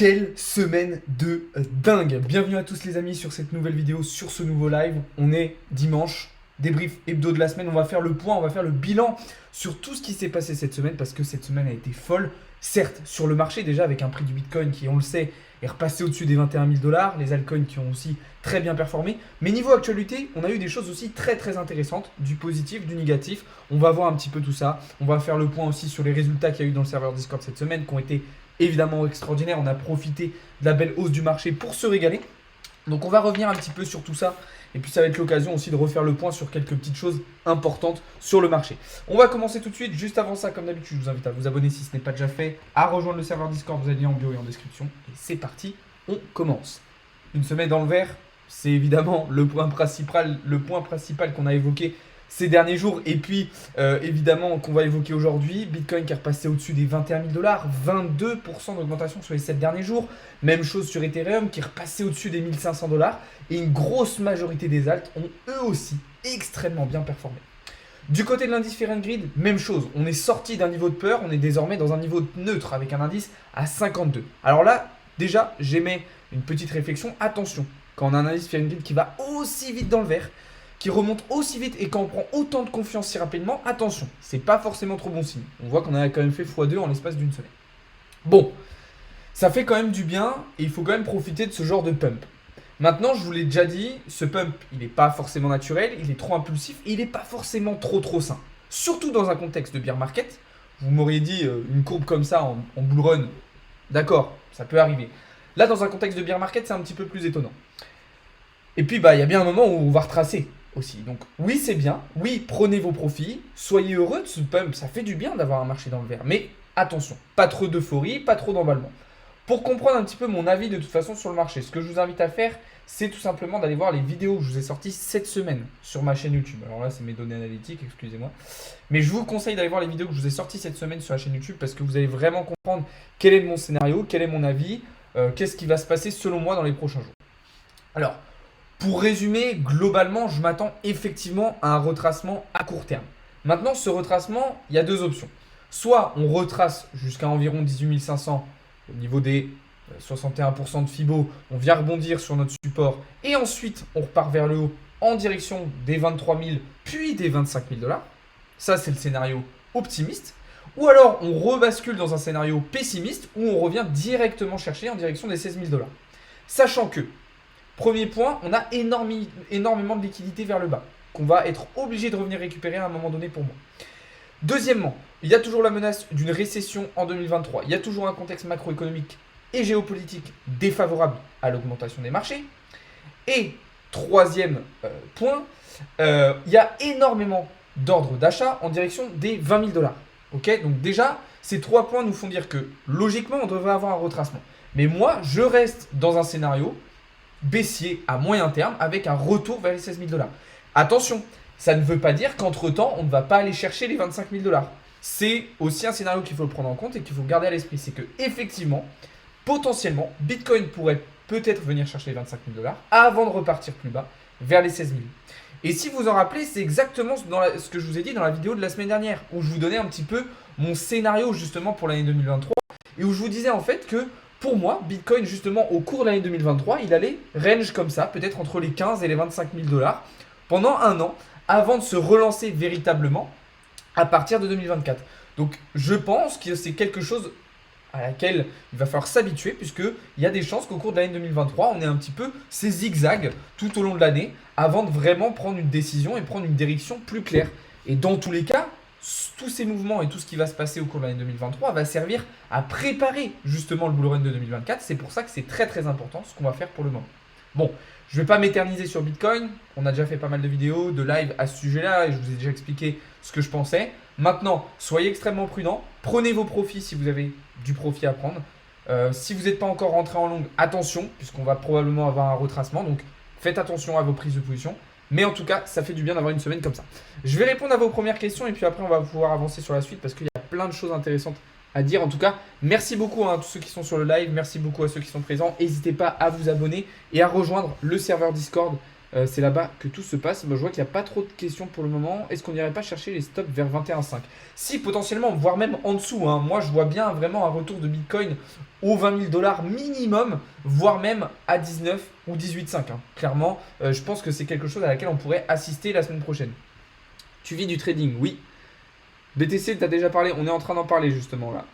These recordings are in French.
Quelle semaine de dingue! Bienvenue à tous les amis sur cette nouvelle vidéo, sur ce nouveau live. On est dimanche, débrief hebdo de la semaine. On va faire le point, on va faire le bilan sur tout ce qui s'est passé cette semaine parce que cette semaine a été folle. Certes, sur le marché déjà avec un prix du Bitcoin qui, on le sait, est repassé au-dessus des 21 000 $. Les altcoins qui ont aussi très bien performé. Mais niveau actualité, on a eu des choses aussi très intéressantes, du positif, du négatif. On va voir un petit peu tout ça. On va faire le point aussi sur les résultats qu'il y a eu dans le serveur Discord cette semaine qui ont été évidemment extraordinaire. On a profité de la belle hausse du marché pour se régaler. Donc on va revenir un petit peu sur tout ça. Et puis ça va être l'occasion aussi de refaire le point sur quelques petites choses importantes sur le marché. On va commencer tout de suite. Juste avant ça, comme d'habitude, je vous invite à vous abonner si ce n'est pas déjà fait, à rejoindre le serveur Discord. Vous avez le lien en bio et en description. Et c'est parti, on commence. Une semaine dans le vert, c'est évidemment le point principal qu'on a évoqué ces derniers jours, et puis évidemment qu'on va évoquer aujourd'hui. Bitcoin qui est repassé au-dessus des 21 000 $, 22% d'augmentation sur les 7 derniers jours. Même chose sur Ethereum qui est repassé au-dessus des 1 500 $, et une grosse majorité des alts ont eux aussi extrêmement bien performé. Du côté de l'indice Fear and Greed, même chose, on est sorti d'un niveau de peur, on est désormais dans un niveau neutre avec un indice à 52. Alors là, déjà, j'émets une petite réflexion, attention, quand on a un indice Fear and Greed qui va aussi vite dans le vert, qui remonte aussi vite et quand on prend autant de confiance si rapidement, attention, c'est pas forcément trop bon signe. On voit qu'on a quand même fait x2 en l'espace d'une semaine. Bon, ça fait quand même du bien et il faut quand même profiter de ce genre de pump. Maintenant, je vous l'ai déjà dit, ce pump, il n'est pas forcément naturel, il est trop impulsif et il n'est pas forcément trop sain. Surtout dans un contexte de bear market. Vous m'auriez dit une courbe comme ça en bull run, d'accord, ça peut arriver. Là, dans un contexte de bear market, c'est un petit peu plus étonnant. Et puis, il y a bien un moment où on va retracer aussi. Donc oui, c'est bien, oui, prenez vos profits, soyez heureux de ce pump, ça fait du bien d'avoir un marché dans le vert. Mais attention, pas trop d'euphorie, pas trop d'emballement. Pour comprendre un petit peu mon avis de toute façon sur le marché, ce que je vous invite à faire, c'est tout simplement d'aller voir les vidéos que je vous ai sorties cette semaine sur ma chaîne YouTube. Alors là, c'est mes données analytiques, excusez-moi. Mais je vous conseille d'aller voir les vidéos que je vous ai sorties cette semaine sur la chaîne YouTube parce que vous allez vraiment comprendre quel est mon scénario, quel est mon avis, qu'est-ce qui va se passer selon moi dans les prochains jours. Alors, pour résumer, globalement, je m'attends effectivement à un retracement à court terme. Maintenant, ce retracement, il y a deux options. Soit on retrace jusqu'à environ 18 500 au niveau des 61% de Fibo, on vient rebondir sur notre support et ensuite on repart vers le haut en direction des 23 000 puis des 25 000 $. Ça, c'est le scénario optimiste. Ou alors on rebascule dans un scénario pessimiste où on revient directement chercher en direction des 16 000 $. Sachant que premier point, on a énormément de liquidités vers le bas, qu'on va être obligé de revenir récupérer à un moment donné pour moi. Deuxièmement, il y a toujours la menace d'une récession en 2023. Il y a toujours un contexte macroéconomique et géopolitique défavorable à l'augmentation des marchés. Et troisième point, il y a énormément d'ordres d'achat en direction des 20 000 $. Okay, donc déjà, ces trois points nous font dire que logiquement, on devrait avoir un retracement. Mais moi, je reste dans un scénario baissier à moyen terme avec un retour vers les 16 000 $. Attention, ça ne veut pas dire qu'entre-temps, on ne va pas aller chercher les 25 000 $. C'est aussi un scénario qu'il faut prendre en compte et qu'il faut garder à l'esprit. C'est que effectivement, potentiellement, Bitcoin pourrait peut-être venir chercher les 25 000 $ avant de repartir plus bas vers les 16 000. Et si vous en rappelez, c'est exactement ce que je vous ai dit dans la vidéo de la semaine dernière où je vous donnais un petit peu mon scénario justement pour l'année 2023 et où je vous disais en fait que pour moi, Bitcoin, justement, au cours de l'année 2023, il allait range comme ça, peut-être entre les 15 et les 25 000 $ pendant un an, avant de se relancer véritablement à partir de 2024. Donc, je pense que c'est quelque chose à laquelle il va falloir s'habituer, puisqu'il y a des chances qu'au cours de l'année 2023, on ait un petit peu ces zigzags tout au long de l'année, avant de vraiment prendre une décision et prendre une direction plus claire. Et dans tous les cas, tous ces mouvements et tout ce qui va se passer au cours de l'année 2023 va servir à préparer justement le bull run de 2024. C'est pour ça que c'est très important ce qu'on va faire pour le moment. Bon, je ne vais pas m'éterniser sur Bitcoin. On a déjà fait pas mal de vidéos, de live à ce sujet-là et je vous ai déjà expliqué ce que je pensais. Maintenant, soyez extrêmement prudents. Prenez vos profits si vous avez du profit à prendre. Si vous n'êtes pas encore rentré en longue, attention, puisqu'on va probablement avoir un retracement. Donc, faites attention à vos prises de position. Mais en tout cas, ça fait du bien d'avoir une semaine comme ça. Je vais répondre à vos premières questions et puis après, on va pouvoir avancer sur la suite parce qu'il y a plein de choses intéressantes à dire. En tout cas, merci beaucoup à tous ceux qui sont sur le live. Merci beaucoup à ceux qui sont présents. N'hésitez pas à vous abonner et à rejoindre le serveur Discord C'est là-bas que tout se passe. Bah, je vois qu'il n'y a pas trop de questions pour le moment. Est-ce qu'on n'irait pas chercher les stops vers 21,5? Si, potentiellement, voire même en dessous, hein. Moi, je vois bien vraiment un retour de Bitcoin aux 20 000 dollars minimum, voire même à 19 ou 18,5, hein. Clairement, je pense que c'est quelque chose à laquelle on pourrait assister la semaine prochaine. Tu vis du trading, oui. BTC, tu as déjà parlé. On est en train d'en parler justement là.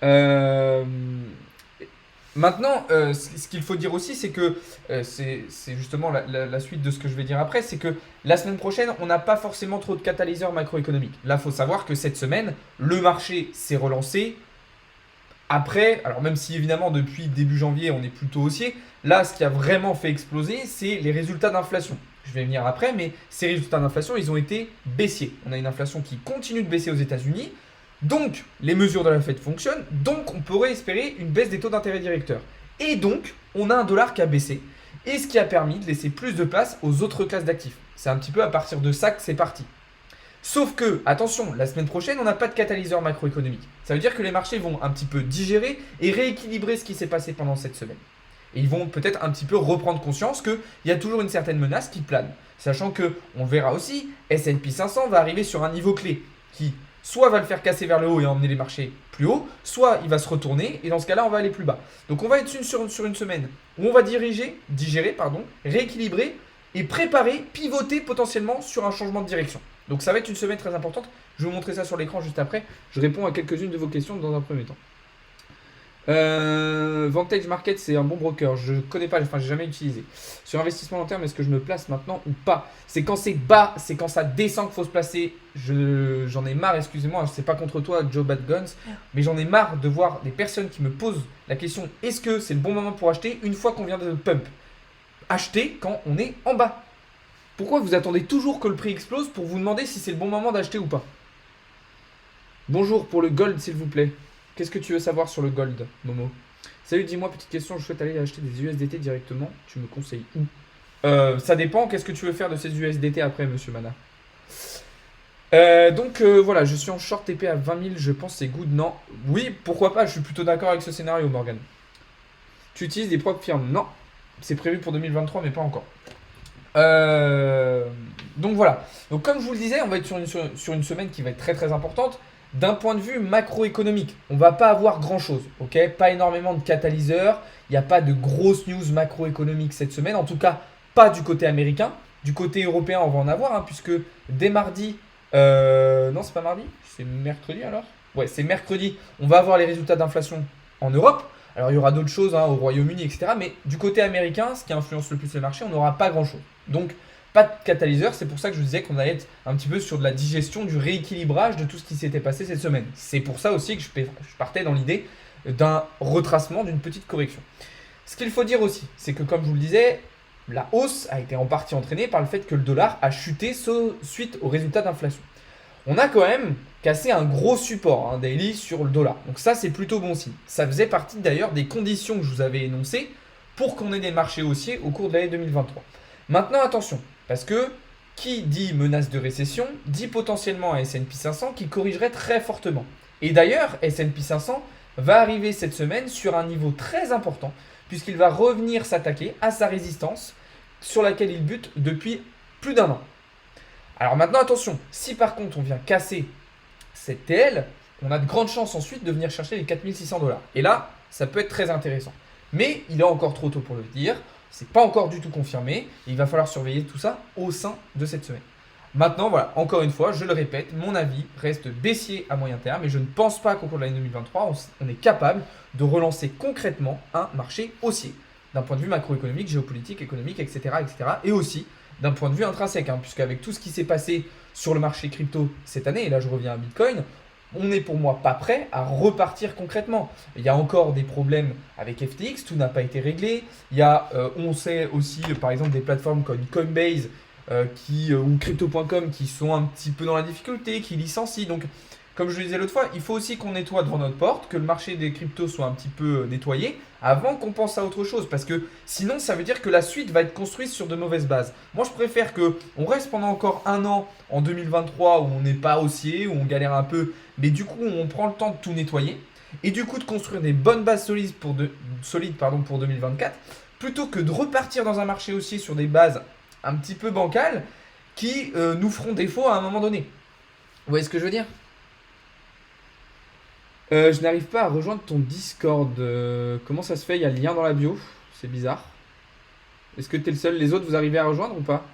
Euh, Maintenant, ce qu'il faut dire aussi, c'est que c'est justement la suite de ce que je vais dire après, c'est que la semaine prochaine, on n'a pas forcément trop de catalyseurs macroéconomiques. Là, il faut savoir que cette semaine, le marché s'est relancé. Après, alors même si évidemment depuis début janvier, on est plutôt haussier, là, ce qui a vraiment fait exploser, c'est les résultats d'inflation. Je vais venir après, mais ces résultats d'inflation, ils ont été baissiers. On a une inflation qui continue de baisser aux États-Unis. Donc, les mesures de la Fed fonctionnent. Donc, on pourrait espérer une baisse des taux d'intérêt directeurs. Et donc, on a un dollar qui a baissé. Et ce qui a permis de laisser plus de place aux autres classes d'actifs. C'est un petit peu à partir de ça que c'est parti. Sauf que, attention, la semaine prochaine, on n'a pas de catalyseur macroéconomique. Ça veut dire que les marchés vont un petit peu digérer et rééquilibrer ce qui s'est passé pendant cette semaine. Et ils vont peut-être un petit peu reprendre conscience qu'il y a toujours une certaine menace qui plane. Sachant que, on verra aussi, S&P 500 va arriver sur un niveau clé qui soit va le faire casser vers le haut et emmener les marchés plus haut, soit il va se retourner et dans ce cas-là, on va aller plus bas. Donc on va être sur une semaine où on va digérer, rééquilibrer et préparer, pivoter potentiellement sur un changement de direction. Donc ça va être une semaine très importante. Je vais vous montrer ça sur l'écran juste après. Je réponds à quelques-unes de vos questions dans un premier temps. Vantage Market, c'est un bon broker. Je ne connais pas, enfin, j'ai jamais utilisé. Sur investissement long terme, est-ce que je me place maintenant ou pas? C'est quand c'est bas, c'est quand ça descend qu'il faut se placer. J'en ai marre, excusez-moi, c'est pas contre toi, Joe Bad Guns, mais j'en ai marre de voir des personnes qui me posent la question est-ce que c'est le bon moment pour acheter une fois qu'on vient de pump? Acheter quand on est en bas. Pourquoi vous attendez toujours que le prix explose pour vous demander si c'est le bon moment d'acheter ou pas? Bonjour pour le gold, s'il vous plaît. Qu'est-ce que tu veux savoir sur le gold, Momo? Salut, dis-moi, petite question, je souhaite aller acheter des USDT directement. Tu me conseilles où? Ça dépend, qu'est-ce que tu veux faire de ces USDT après, monsieur Mana? Voilà, je suis en short TP à 20 000, je pense c'est good, non? Oui, pourquoi pas, je suis plutôt d'accord avec ce scénario, Morgan. Tu utilises des propres firmes? Non, c'est prévu pour 2023, mais pas encore. Donc voilà. Donc comme je vous le disais, on va être sur une semaine qui va être très très importante. D'un point de vue macroéconomique, on va pas avoir grand chose, ok? Pas énormément de catalyseurs, il n'y a pas de grosses news macroéconomiques cette semaine, en tout cas pas du côté américain. Du côté européen, on va en avoir, hein, puisque dès mardi, non c'est pas mardi, c'est mercredi alors? Ouais, c'est mercredi, on va avoir les résultats d'inflation en Europe. Alors il y aura d'autres choses hein, au Royaume-Uni, etc. Mais du côté américain, ce qui influence le plus les marchés, on n'aura pas grand-chose. Donc pas de catalyseur, c'est pour ça que je vous disais qu'on allait être un petit peu sur de la digestion, du rééquilibrage de tout ce qui s'était passé cette semaine. C'est pour ça aussi que je partais dans l'idée d'un retracement, d'une petite correction. Ce qu'il faut dire aussi, c'est que comme je vous le disais, la hausse a été en partie entraînée par le fait que le dollar a chuté suite aux résultats d'inflation. On a quand même cassé un gros support daily sur le dollar. Donc ça, c'est plutôt bon signe. Ça faisait partie d'ailleurs des conditions que je vous avais énoncées pour qu'on ait des marchés haussiers au cours de l'année 2023. Maintenant, attention, parce que qui dit menace de récession dit potentiellement un S&P 500 qui corrigerait très fortement. Et d'ailleurs, S&P 500 va arriver cette semaine sur un niveau très important puisqu'il va revenir s'attaquer à sa résistance sur laquelle il bute depuis plus d'un an. Alors maintenant, attention, si par contre on vient casser cette TL, on a de grandes chances ensuite de venir chercher les 4600 $. Et là, ça peut être très intéressant. Mais il est encore trop tôt pour le dire. C'est pas encore du tout confirmé. Il va falloir surveiller tout ça au sein de cette semaine. Maintenant, voilà, encore une fois, je le répète, mon avis reste baissier à moyen terme et je ne pense pas qu'au cours de l'année 2023, on est capable de relancer concrètement un marché haussier d'un point de vue macroéconomique, géopolitique, économique, etc. etc. et aussi d'un point de vue intrinsèque, puisqu'avec tout ce qui s'est passé sur le marché crypto cette année, et là je reviens à Bitcoin, on n'est pour moi pas prêt à repartir concrètement. Il y a encore des problèmes avec FTX, tout n'a pas été réglé. Il y a, on sait aussi, par exemple, des plateformes comme Coinbase ou Crypto.com qui sont un petit peu dans la difficulté, qui licencient. Donc, comme je le disais l'autre fois, il faut aussi qu'on nettoie devant notre porte, que le marché des cryptos soit un petit peu nettoyé avant qu'on pense à autre chose. Parce que sinon, ça veut dire que la suite va être construite sur de mauvaises bases. Moi, je préfère qu'on reste pendant encore un an en 2023 où on n'est pas haussier, où on galère un peu, mais du coup, on prend le temps de tout nettoyer et du coup de construire des bonnes bases solides pour 2024 plutôt que de repartir dans un marché haussier sur des bases un petit peu bancales qui nous feront défaut à un moment donné. Vous voyez ce que je veux dire? Je n'arrive pas à rejoindre ton Discord. Comment ça se fait? Il y a le lien dans la bio. C'est bizarre. Est-ce que tu es le seul? Les autres, vous arrivez à rejoindre ou pas?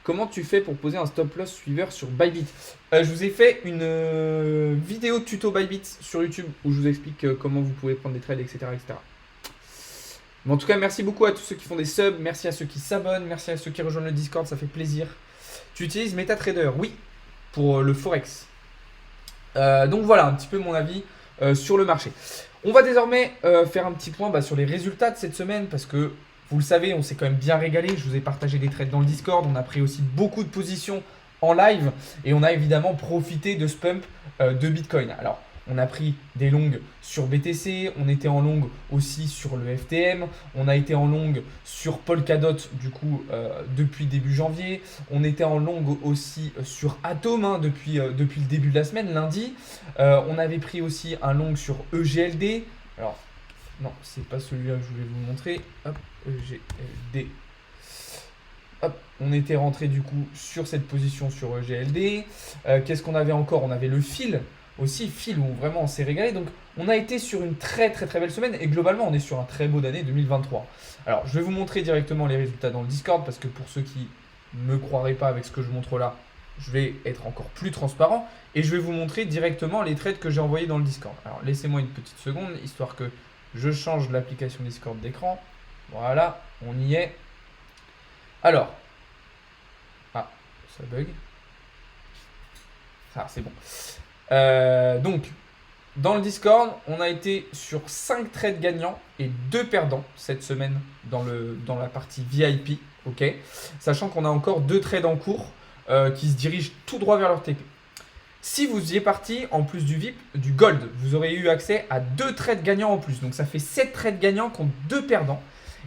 Comment tu fais pour poser un stop loss suiveur sur Bybit? Je vous ai fait une vidéo tuto Bybit sur YouTube où je vous explique comment vous pouvez prendre des trades, etc., etc. Mais en tout cas, merci beaucoup à tous ceux qui font des subs. Merci à ceux qui s'abonnent. Merci à ceux qui rejoignent le Discord. Ça fait plaisir. Tu utilises MetaTrader? Oui, pour le Forex. Donc voilà un petit peu mon avis sur le marché. On va désormais faire un petit point sur les résultats de cette semaine parce que vous le savez, on s'est quand même bien régalé. Je vous ai partagé des trades dans le Discord. On a pris aussi beaucoup de positions en live et on a évidemment profité de ce pump de Bitcoin. Alors, on a pris des longues sur BTC, on était en longue aussi sur le FTM, on a été en longue sur Polkadot du coup depuis début janvier, on était en longue aussi sur Atom depuis le début de la semaine, lundi. On avait pris aussi un long sur EGLD. Alors, non, c'est pas celui-là que je voulais vous montrer. Hop, EGLD. Hop, on était rentré du coup sur cette position sur EGLD. Qu'est-ce qu'on avait encore? On avait le fil aussi, fil où vraiment on s'est régalé. Donc on a été sur une très belle semaine et globalement on est sur un très beau d'année 2023. Alors je vais vous montrer directement les résultats dans le Discord parce que pour ceux qui ne me croiraient pas avec ce que je montre là, je vais être encore plus transparent et je vais vous montrer directement les trades que j'ai envoyés dans le Discord. Alors laissez-moi une petite seconde histoire que je change l'application Discord d'écran. Voilà, on y est. Alors, ça bug. Ah, c'est bon. Donc, dans le Discord, on a été sur 5 trades gagnants et 2 perdants cette semaine dans la partie VIP. Ok, sachant qu'on a encore 2 trades en cours qui se dirigent tout droit vers leur TP. Si vous y êtes parti, en plus du VIP, du Gold, vous aurez eu accès à 2 trades gagnants en plus. Donc ça fait 7 trades gagnants contre 2 perdants.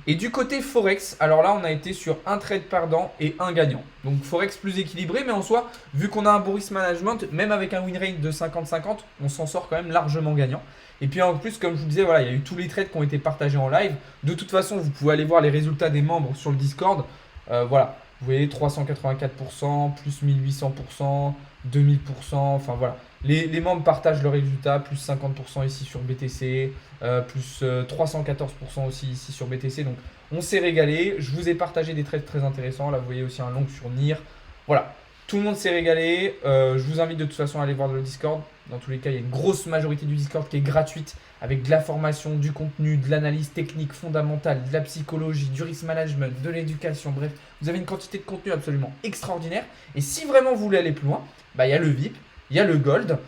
Et du côté Forex, alors là on a été sur un trade perdant et un gagnant. Donc Forex plus équilibré, mais en soi, vu qu'on a un bon risk management, même avec un win rate de 50-50, on s'en sort quand même largement gagnant. Et puis en plus, comme je vous disais, voilà, il y a eu tous les trades qui ont été partagés en live. De toute façon, vous pouvez aller voir les résultats des membres sur le Discord. Voilà, vous voyez 384%, plus 1800%, 2000%, enfin voilà. Les membres partagent leurs résultats, plus 50% ici sur BTC, plus 314% aussi ici sur BTC. Donc on s'est régalé. Je vous ai partagé des trades très intéressants. Là vous voyez aussi un long sur NIR. Voilà, tout le monde s'est régalé. Je vous invite de toute façon à aller voir le Discord. Dans tous les cas, il y a une grosse majorité du Discord qui est gratuite avec de la formation, du contenu, de l'analyse technique fondamentale, de la psychologie, du risk management, de l'éducation. Bref, vous avez une quantité de contenu absolument extraordinaire. Et si vraiment vous voulez aller plus loin, il y a le VIP. Il y a le Gold,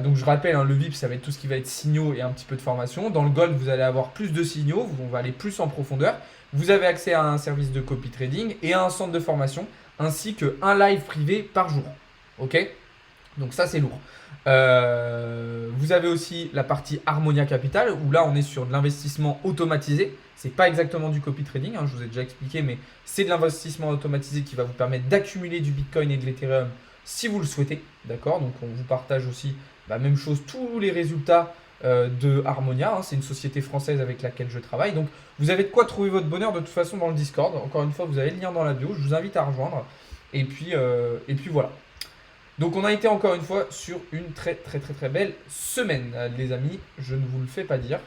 donc je rappelle, le VIP ça va être tout ce qui va être signaux et un petit peu de formation. Dans le Gold vous allez avoir plus de signaux, on va aller plus en profondeur. Vous avez accès à un service de copy trading et à un centre de formation ainsi qu'un live privé par jour. Ok, donc ça c'est lourd. Vous avez aussi la partie Harmonia Capital où là on est sur de l'investissement automatisé. C'est pas exactement du copy trading, je vous ai déjà expliqué, mais c'est de l'investissement automatisé qui va vous permettre d'accumuler du Bitcoin et de l'Ethereum si vous le souhaitez, d'accord? Donc on vous partage aussi la même chose, tous les résultats de Harmonia, c'est une société française avec laquelle je travaille. Donc vous avez de quoi trouver votre bonheur de toute façon dans le Discord. Encore une fois, vous avez le lien dans la bio, je vous invite à rejoindre. Et puis voilà. Donc on a été encore une fois sur une très belle semaine, les amis, je ne vous le fais pas dire.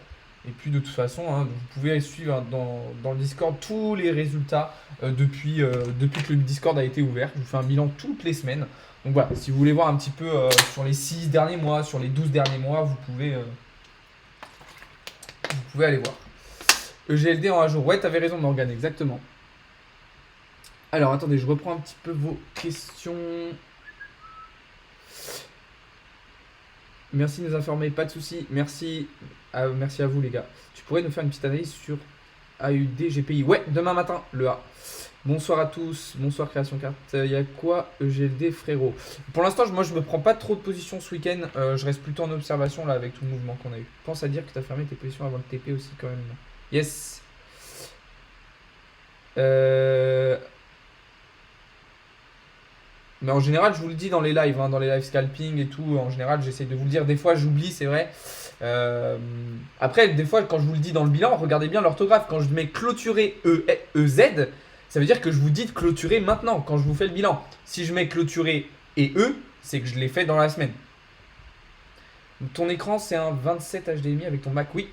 Et puis de toute façon, vous pouvez suivre dans le Discord tous les résultats depuis que le Discord a été ouvert. Je vous fais un bilan toutes les semaines. Donc voilà, si vous voulez voir un petit peu sur les 6 derniers mois, sur les 12 derniers mois, vous pouvez aller voir. EGLD en un jour. Ouais, t'avais raison Morgane, exactement. Alors attendez, je reprends un petit peu vos questions. Merci de nous informer, pas de souci. Merci à vous les gars. Tu pourrais nous faire une petite analyse sur AUD GPI? Ouais, demain matin, le A. Bonsoir à tous, bonsoir Création Carte. Il y a quoi EGLD frérot? Pour l'instant, moi je me prends pas trop de positions ce week-end. Je reste plutôt en observation là avec tout le mouvement qu'on a eu. Pense à dire que tu as fermé tes positions avant le TP aussi quand même. Yes. Mais en général, je vous le dis dans les lives, dans les live scalping et tout. En général, j'essaie de vous le dire. Des fois, j'oublie, c'est vrai. Après, des fois, quand je vous le dis dans le bilan, regardez bien l'orthographe. Quand je mets clôturer EZ, ça veut dire que je vous dis de clôturer maintenant, quand je vous fais le bilan. Si je mets clôturer et eux, c'est que je l'ai fait dans la semaine. Donc, ton écran, c'est un 27 HDMI avec ton Mac, oui.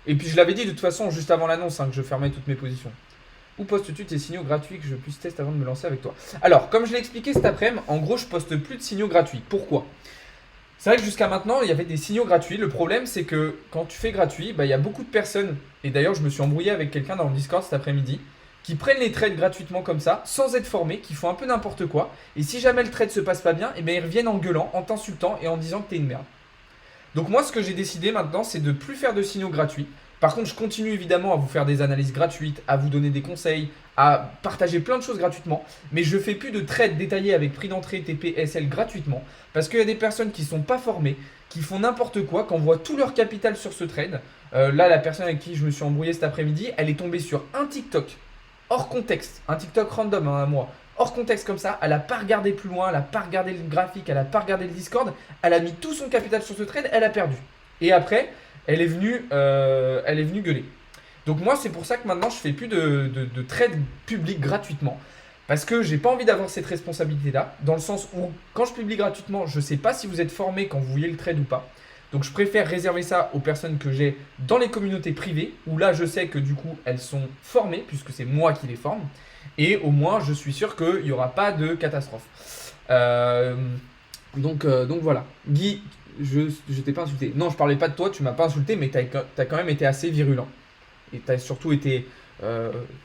Et puis je l'avais dit de toute façon juste avant l'annonce que je fermais toutes mes positions. Où postes-tu tes signaux gratuits que je puisse tester avant de me lancer avec toi? Alors, comme je l'ai expliqué cet après-midi, en gros, je poste plus de signaux gratuits. Pourquoi? C'est vrai que jusqu'à maintenant, il y avait des signaux gratuits. Le problème, c'est que quand tu fais gratuit, il y a beaucoup de personnes, et d'ailleurs, je me suis embrouillé avec quelqu'un dans le Discord cet après-midi, qui prennent les trades gratuitement comme ça, sans être formés, qui font un peu n'importe quoi. Et si jamais le trade se passe pas bien, ils reviennent en gueulant, en t'insultant et en disant que t'es une merde. Donc moi, ce que j'ai décidé maintenant, c'est de plus faire de signaux gratuits. Par contre, je continue évidemment à vous faire des analyses gratuites, à vous donner des conseils, à partager plein de choses gratuitement. Mais je fais plus de trades détaillés avec prix d'entrée, TP, SL gratuitement. Parce qu'il y a des personnes qui ne sont pas formées, qui font n'importe quoi, qui envoient tout leur capital sur ce trade. Là, la personne avec qui je me suis embrouillé cet après-midi, elle est tombée sur un TikTok hors contexte, un TikTok random à moi. Hors contexte comme ça, elle n'a pas regardé plus loin, elle n'a pas regardé le graphique, elle n'a pas regardé le Discord, elle a mis tout son capital sur ce trade, elle a perdu. Et après, elle est venue gueuler. Donc moi, c'est pour ça que maintenant, je fais plus de trade public gratuitement. Parce que j'ai pas envie d'avoir cette responsabilité-là, dans le sens où quand je publie gratuitement, je ne sais pas si vous êtes formé quand vous voyez le trade ou pas. Donc je préfère réserver ça aux personnes que j'ai dans les communautés privées, où là je sais que du coup elles sont formées, puisque c'est moi qui les forme. Et au moins je suis sûr qu'il n'y aura pas de catastrophe. Donc voilà. Guy, je t'ai pas insulté. Non, je parlais pas de toi, tu m'as pas insulté, mais t'as quand même été assez virulent. Et t'as surtout été...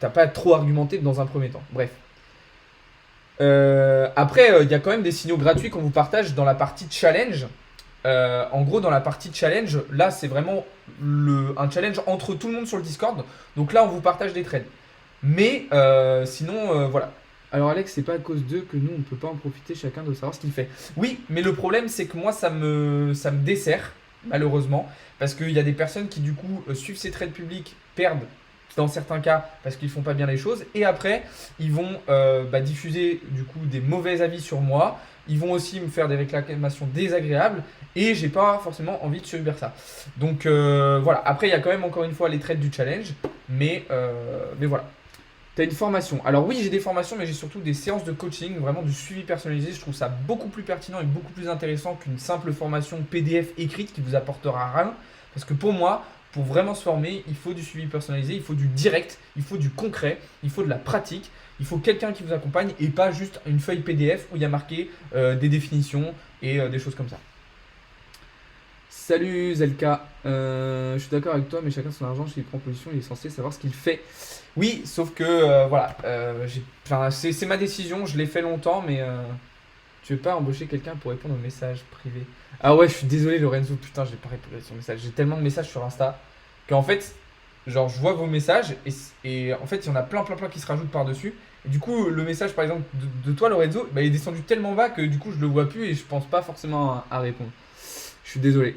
t'as pas trop argumenté dans un premier temps. Bref. Après, il y a quand même des signaux gratuits qu'on vous partage dans la partie challenge. En gros, dans la partie challenge, là, c'est vraiment un challenge entre tout le monde sur le Discord. Donc là, on vous partage des trades. Mais sinon, voilà. Alors Alex, c'est pas à cause d'eux que nous, on ne peut pas en profiter, chacun de savoir ce qu'il fait. Oui, mais le problème, c'est que moi, ça me dessert, malheureusement. Parce qu'il y a des personnes qui, du coup, suivent ces trades publics, perdent dans certains cas parce qu'ils font pas bien les choses. Et après, ils vont diffuser, du coup, des mauvais avis sur moi. Ils vont aussi me faire des réclamations désagréables et j'ai pas forcément envie de subir ça. Donc voilà. Après, il y a quand même encore une fois les trades du challenge, mais voilà. Tu as une formation. Alors oui, j'ai des formations, mais j'ai surtout des séances de coaching, vraiment du suivi personnalisé. Je trouve ça beaucoup plus pertinent et beaucoup plus intéressant qu'une simple formation PDF écrite qui vous apportera rien. Parce que pour moi, pour vraiment se former, il faut du suivi personnalisé, il faut du direct, il faut du concret, il faut de la pratique. Il faut quelqu'un qui vous accompagne et pas juste une feuille PDF où il y a marqué des définitions et des choses comme ça. Salut Zelka, je suis d'accord avec toi, mais chacun son argent, s'il prend position, il est censé savoir ce qu'il fait. Oui, sauf que voilà, c'est ma décision, je l'ai fait longtemps, mais tu veux pas embaucher quelqu'un pour répondre aux messages privés? Ah ouais, je suis désolé Lorenzo, putain, j'ai pas répondu sur le message. J'ai tellement de messages sur Insta qu'en fait, genre, je vois vos messages et en fait, il y en a plein qui se rajoutent par-dessus. Et du coup, le message, par exemple, de toi, Lorenzo, il est descendu tellement bas que du coup, je le vois plus et je pense pas forcément à répondre. Je suis désolé.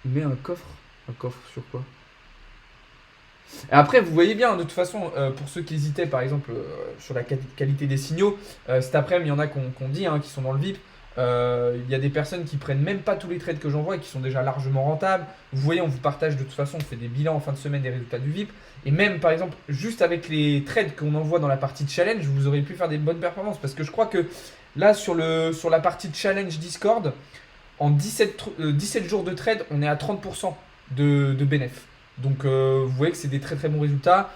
Mais un coffre sur quoi? Et après, vous voyez bien, de toute façon, pour ceux qui hésitaient, par exemple, sur la qualité des signaux, cet après-midi, il y en a qu'on dit, qui sont dans le VIP. Il y a des personnes qui prennent même pas tous les trades que j'envoie et qui sont déjà largement rentables. Vous voyez, on vous partage de toute façon, on fait des bilans en fin de semaine des résultats du VIP. Et même par exemple, juste avec les trades qu'on envoie dans la partie de challenge, vous auriez pu faire des bonnes performances. Parce que je crois que là, sur la partie de challenge Discord, en 17 jours de trade, on est à 30% de bénéf. Donc vous voyez que c'est des très bons résultats.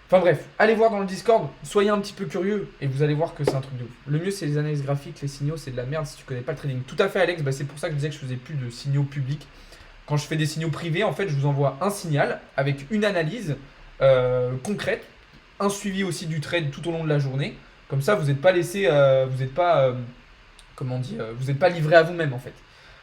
Enfin bref, allez voir dans le Discord, soyez un petit peu curieux et vous allez voir que c'est un truc de ouf. Le mieux c'est les analyses graphiques, les signaux c'est de la merde si tu connais pas le trading. Tout à fait Alex, c'est pour ça que je disais que je faisais plus de signaux publics. Quand je fais des signaux privés, en fait je vous envoie un signal avec une analyse concrète, un suivi aussi du trade tout au long de la journée. Comme ça vous n'êtes pas laissé, vous n'êtes pas, vous n'êtes pas livré à vous-même en fait.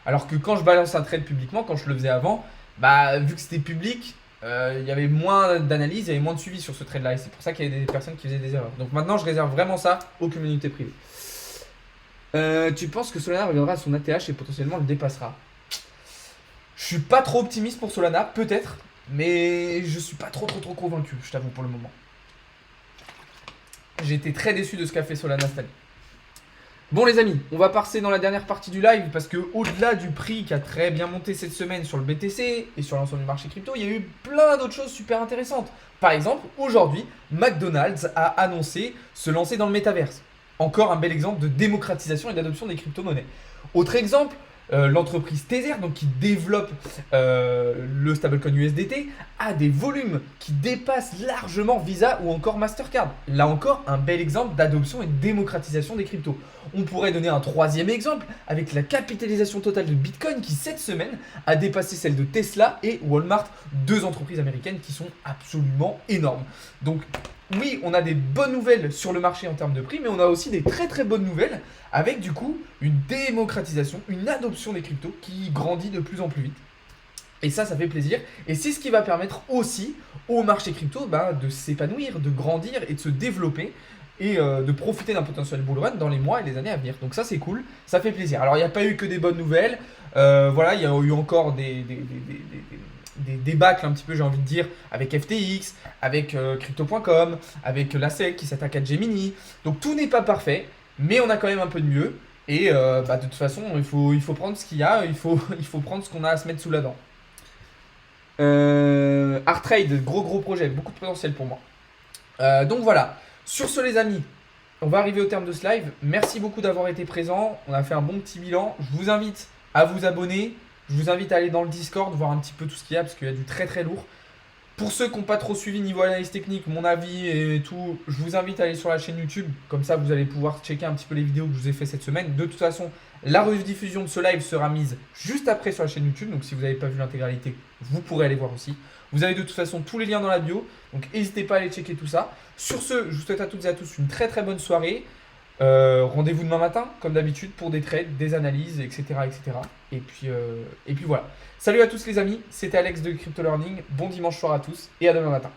Alors que quand je balance un trade publiquement, quand je le faisais avant, vu que c'était public, il y avait moins d'analyse, il y avait moins de suivi sur ce trade-là. Et c'est pour ça qu'il y avait des personnes qui faisaient des erreurs. Donc maintenant, je réserve vraiment ça aux communautés privées. Tu penses que Solana reviendra à son ATH et potentiellement le dépassera? Je suis pas trop optimiste pour Solana, peut-être. Mais je suis pas trop convaincu, je t'avoue, pour le moment. J'ai été très déçu de ce qu'a fait Solana cette année. Bon les amis, on va passer dans la dernière partie du live parce que au-delà du prix qui a très bien monté cette semaine sur le BTC et sur l'ensemble du marché crypto, il y a eu plein d'autres choses super intéressantes. Par exemple, aujourd'hui, McDonald's a annoncé se lancer dans le métaverse. Encore un bel exemple de démocratisation et d'adoption des crypto-monnaies. Autre exemple, l'entreprise Tether, donc qui développe le stablecoin USDT, a des volumes qui dépassent largement Visa ou encore Mastercard. Là encore, un bel exemple d'adoption et de démocratisation des cryptos. On pourrait donner un troisième exemple avec la capitalisation totale de Bitcoin qui cette semaine a dépassé celle de Tesla et Walmart, deux entreprises américaines qui sont absolument énormes. Donc oui, on a des bonnes nouvelles sur le marché en termes de prix, mais on a aussi des très très bonnes nouvelles avec du coup une démocratisation, une adoption des cryptos qui grandit de plus en plus vite. Et ça fait plaisir. Et c'est ce qui va permettre aussi au marché crypto de s'épanouir, de grandir et de se développer et de profiter d'un potentiel bull run dans les mois et les années à venir. Donc ça c'est cool, ça fait plaisir. Alors il n'y a pas eu que des bonnes nouvelles, voilà, il y a eu encore des débâcles un petit peu, j'ai envie de dire, avec FTX, avec crypto.com, avec la SEC qui s'attaque à Gemini. Donc tout n'est pas parfait, mais on a quand même un peu de mieux. Et de toute façon, il faut prendre ce qu'il y a, il faut prendre ce qu'on a à se mettre sous la dent. Artrade, gros projet, beaucoup de potentiel pour moi. Donc voilà, sur ce les amis, on va arriver au terme de ce live. Merci beaucoup d'avoir été présent, on a fait un bon petit bilan. Je vous invite à vous abonner, je vous invite à aller dans le Discord, voir un petit peu tout ce qu'il y a parce qu'il y a du très très lourd. Pour ceux qui n'ont pas trop suivi niveau analyse technique, mon avis et tout, je vous invite à aller sur la chaîne YouTube. Comme ça, vous allez pouvoir checker un petit peu les vidéos que je vous ai fait cette semaine. De toute façon, la rediffusion de ce live sera mise juste après sur la chaîne YouTube. Donc si vous n'avez pas vu l'intégralité, vous pourrez aller voir aussi. Vous avez de toute façon tous les liens dans la bio. Donc n'hésitez pas à aller checker tout ça. Sur ce, je vous souhaite à toutes et à tous une très très bonne soirée. Rendez-vous demain matin, comme d'habitude, pour des trades, des analyses, etc. etc. Et puis voilà. Salut à tous les amis, c'était Alex de Crypto Learning. Bon dimanche soir à tous et à demain matin.